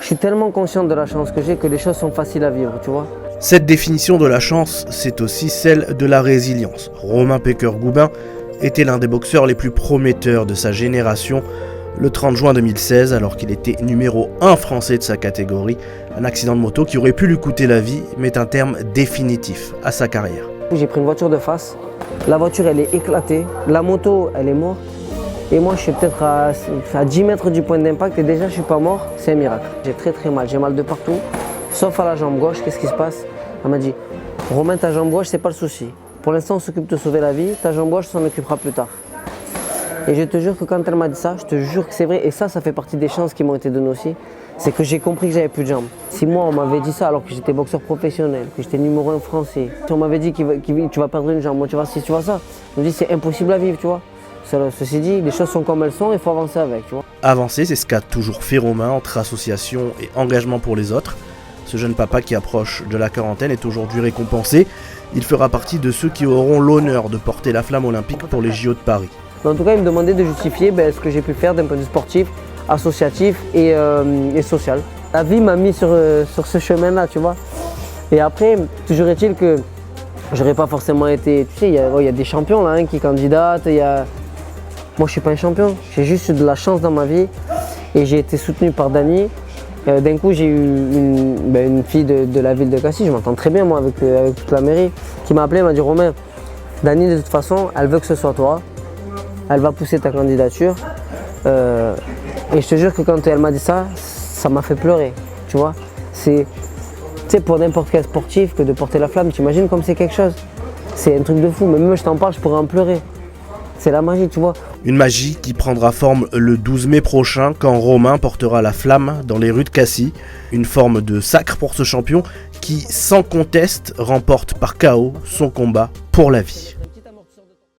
Je suis tellement conscient de la chance que j'ai que les choses sont faciles à vivre, tu vois. Cette définition de la chance, c'est aussi celle de la résilience. Romain Pecker-Goubin était l'un des boxeurs les plus prometteurs de sa génération. Le 30 juin 2016, alors qu'il était numéro 1 français de sa catégorie, un accident de moto qui aurait pu lui coûter la vie met un terme définitif à sa carrière. J'ai pris une voiture de face, la voiture elle est éclatée, la moto elle est morte et moi je suis peut-être à 10 mètres du point d'impact et déjà je suis pas mort, c'est un miracle. J'ai très mal, j'ai mal de partout, sauf à la jambe gauche. Qu'est-ce qui se passe? Elle m'a dit, Romain, ta jambe gauche c'est pas le souci. Pour l'instant on s'occupe de sauver la vie, ta jambe gauche on s'en occupera plus tard. Et je te jure que quand elle m'a dit ça, je te jure que c'est vrai, et ça fait partie des chances qui m'ont été données aussi, c'est que j'ai compris que j'avais plus de jambes. Si moi on m'avait dit ça alors que j'étais boxeur professionnel, que j'étais numéro 1 français, si on m'avait dit tu vas perdre une jambe, moi tu vois, si tu vois ça, je me dis c'est impossible à vivre, tu vois. Ceci dit, les choses sont comme elles sont, il faut avancer avec, tu vois. Avancer, c'est ce qu'a toujours fait Romain entre association et engagement pour les autres. Ce jeune papa qui approche de la quarantaine est aujourd'hui récompensé. Il fera partie de ceux qui auront l'honneur de porter la flamme olympique pour les JO de Paris. En tout cas, il me demandait de justifier ce que j'ai pu faire d'un point de vue sportif, associatif et social. La vie m'a mis sur ce chemin-là, tu vois. Et après, toujours est-il que j'aurais pas forcément été... Tu sais, il y a des champions là qui candidatent. Moi, je suis pas un champion. J'ai juste eu de la chance dans ma vie et j'ai été soutenu par Dany. D'un coup, j'ai eu une fille de la ville de Cassis, je m'entends très bien moi avec toute la mairie, qui m'a appelé, elle m'a dit Romain, Dany de toute façon, elle veut que ce soit toi. Elle va pousser ta candidature. Et je te jure que quand elle m'a dit ça, ça m'a fait pleurer. Tu vois, c'est pour n'importe quel sportif que de porter la flamme, tu imagines comme c'est quelque chose. C'est un truc de fou, mais même je t'en parle, je pourrais en pleurer. C'est la magie, tu vois. Une magie qui prendra forme le 12 mai prochain quand Romain portera la flamme dans les rues de Cassis. Une forme de sacre pour ce champion qui, sans conteste, remporte par KO son combat pour la vie.